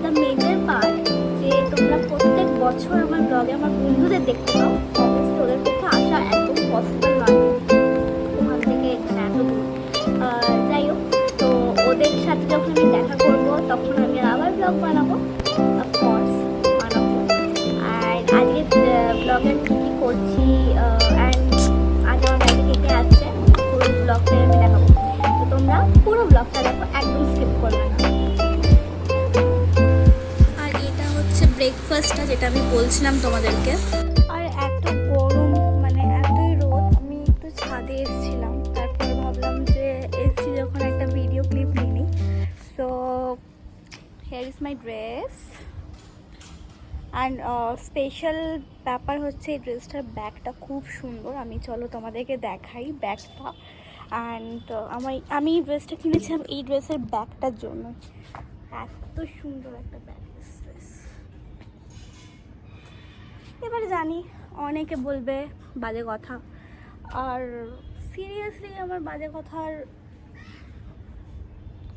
The major part যে তোমরা প্রত্যেক বছর আমার ব্লগে আমার বন্ধুদের দেখতে পাও, অবশ্যই ওদের পক্ষে আসা একদম পসিবল নয় ওখান থেকে এখানে এত দূর। যাই হোক, তো ওদের সাথে যখন আমি দেখা করবো তখন আমি আবার ব্লগ বানাবো, অফকোর্স বানাবো। আর আজকে ব্লগে কী কী করছি অ্যান্ড আজ আমার বাড়িতে কে কে আসছে পুরো ব্লগটাই আমি দেখাবো। তো তোমরা পুরো ব্লগটা দেখো, একদম স্কিপ করবে না। আর এটা হচ্ছে ব্রেকফাস্টটা যেটা আমি বলছিলাম তোমাদেরকে। আর এত গরম, মানে এতই রোদ, আমি একটু ছাদে এসেছিলাম, তারপরে ভাবলাম যে এসছি যখন একটা ভিডিও ক্লিপ নিয়ে নিই। So here is my dress. And special ব্যাপার হচ্ছে এই ড্রেসটার ব্যাগটা খুব সুন্দর, আমি চলো তোমাদেরকে দেখাই ব্যাগটা। অ্যান্ড আমি এই ড্রেসটা কিনেছিলাম এই ড্রেসের ব্যাগটার জন্য। এত সুন্দর একটা ব্যাগ ড্রেস। এবার জানি অনেকে বলবে বাজে কথা, আর সিরিয়াসলি আমার বাজে কথার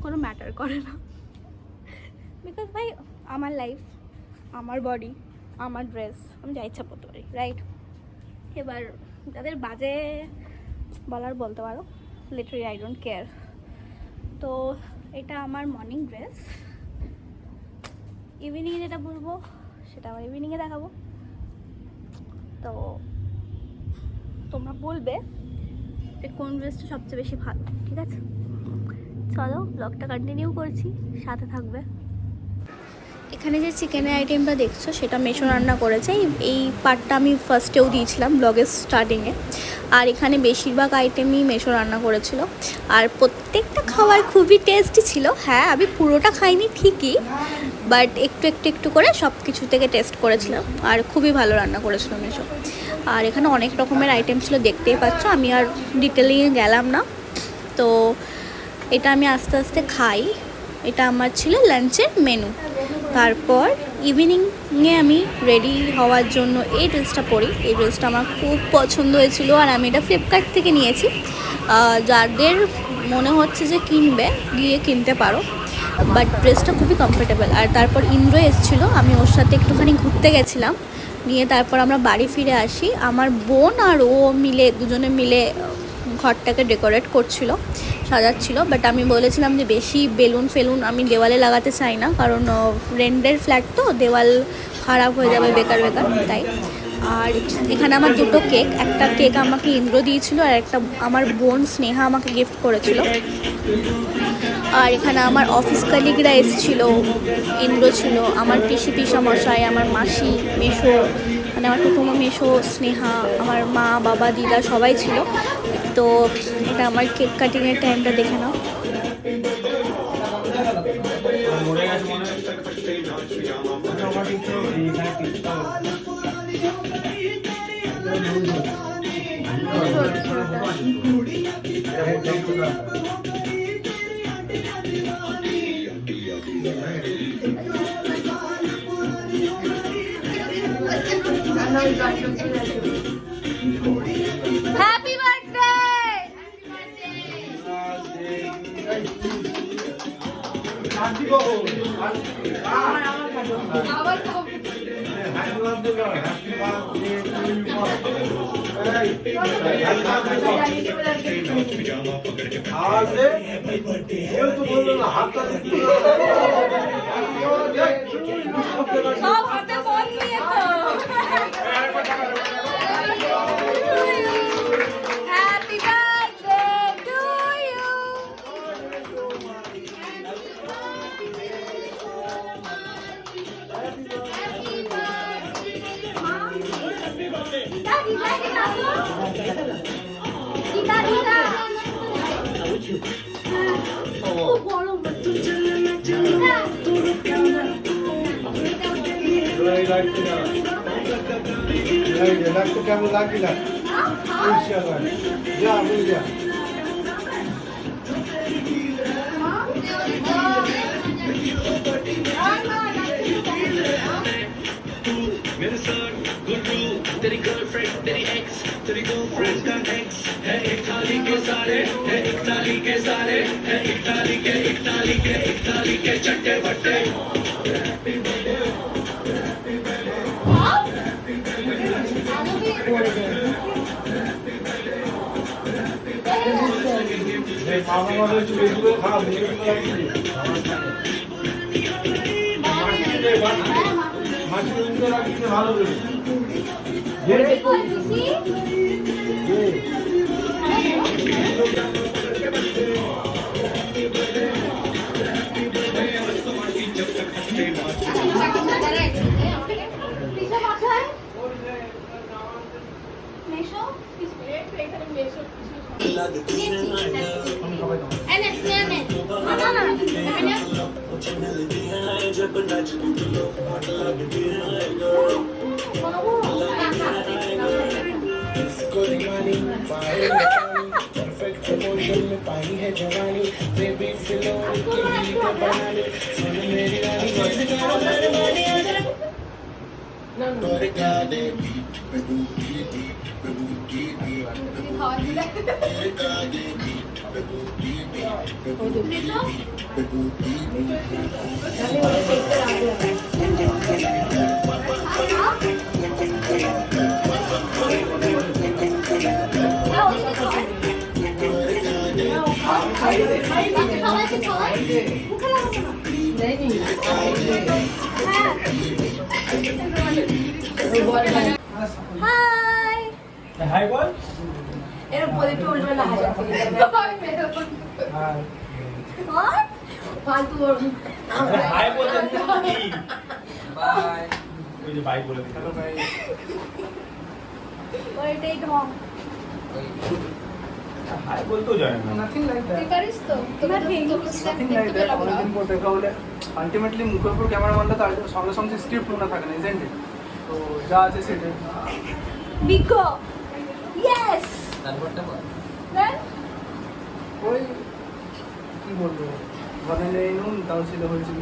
কোনো ম্যাটার করে না, বিকজ ভাই আমার লাইফ, আমার বডি, আমার ড্রেস, আমি যা ইচ্ছা করতে পারি, রাইট? এবার যাদের বাজে বলার বলতে পারো, লিটারালি আই ডোন্ট কেয়ার। তো এটা আমার মর্নিং ড্রেস, ইভিনিংয়ে যেটা বলবো সেটা আমার ইভিনিংয়ে দেখাবো। তো তোমরা বলবে যে কোন ড্রেসটা সবচেয়ে বেশি ভালো, ঠিক আছে? চলো ব্লগটা কন্টিনিউ করছি, সাথে থাকবে। এখানে যে চিকেনের আইটেমটা দেখছো সেটা মেশো রান্না করেছে, এই পার্টটা আমি ফার্স্টেও দিয়েছিলাম ব্লগের স্টার্টিংয়ে। আর এখানে বেশিরভাগ আইটেমই মেশো রান্না করেছিল, আর প্রত্যেকটা খাবার খুবই টেস্টি ছিল। হ্যাঁ, আমি পুরোটা খাইনি ঠিকই, বাট একটু একটু একটু করে সব কিছু থেকে টেস্ট করেছিলাম, আর খুবই ভালো রান্না করেছিল মেশো। আর এখানে অনেক রকমের আইটেম ছিল, দেখতেই পাচ্ছ, আমি আর ডিটেলিংয়ে গেলাম না। তো এটা আমি আস্তে আস্তে খাই। এটা আমার ছিল লাঞ্চের মেনু। তারপর ইভিনিংয়ে আমি রেডি হওয়ার জন্য এই ড্রেসটা পরি। এই ড্রেসটা আমার খুব পছন্দ হয়েছিল, আর আমি এটা ফ্লিপকার্ট থেকে নিয়েছি। যাদের মনে হচ্ছে যে কিনবে, গিয়ে কিনতে পারো, বাট ড্রেসটা খুবই কমফোর্টেবল। আর তারপর ইন্দ্র এসেছিলো, আমি ওর সাথে একটুখানি ঘুরতে গেছিলাম, নিয়ে তারপর আমরা বাড়ি ফিরে আসি। আমার বোন আর ও মিলে, দুজনে মিলে ঘরটাকে ডেকোরেট করছিল, সাজাচ্ছিল। বাট আমি বলেছিলাম যে বেশি বেলুন ফেলুন আমি দেওয়ালে লাগাতে চাই না, কারণ রেন্টের ফ্ল্যাট তো, দেওয়াল খারাপ হয়ে যাবে বেকার বেকার, তাই। আর এখানে আমার দুটো কেক, একটা কেক আমাকে ইন্দ্র দিয়েছিল, আর একটা আমার বোন স্নেহা আমাকে গিফট করেছিল। আর এখানে আমার অফিস কলিগরা এসেছিল, ইন্দ্র ছিল, আমার পিসা মশাই, আমার মাসি, মেশো, মানে আমার কুকুমা, মেশো, স্নেহা, আমার মা, বাবা, দিদা সবাই ছিল। তো এটা আমার কেক কাটিংয়ের টাইমটা দেখে নাও। Happy birthday. লাগতো কেমন লাগবে না যা বুঝ যা मेरे साथ गुड्डू तेरी गर्लफ्रेंड तेरी एक्स तेरी गर्लफ्रेंड का एक्स है इटाली के सारे है इटाली के सारे है इटाली के चट्टे बट्टे আমার মনে একটু বেশি করে খাওয়া বেশি করে মাছ কিনে রাখছি ভালো করে परफेक्ट प्रमोशन में पाई है जवानी बेबी फिलो की बीट बनाने सुन मेरी रानी बरका दे बीट पे बूटी बीट पे बूटी बीट पे बूटी बरका दे बीट पे बूटी बीट पे बूटी बीट पे बूटी হাই হাই বল এরপর একটু উল্টো না হাজার হোয়াট ফালতু হাই বলতে বাই ওই যে বাই বলে হ্যালো ভাই ওইটাই ঢং হাই বলতেও জানে না নাথিং লাইক দ্যাট তুই পারিস তো তোমার ঠিক নাথিং লাইক দ্যাট অনেকদিন পর দেখা হলে আলটিমেটলি মুখের উপর ক্যামেরা মারলে তার সঙ্গে সঙ্গে স্ক্রিপ্ট মনে থাকে না ইজেন্ট ইট তো যা আছে সেটাই বিকো ইয়েস দেন ওই কি বলবো ঘরে নেই নুন তাও ছিল হয়েছিল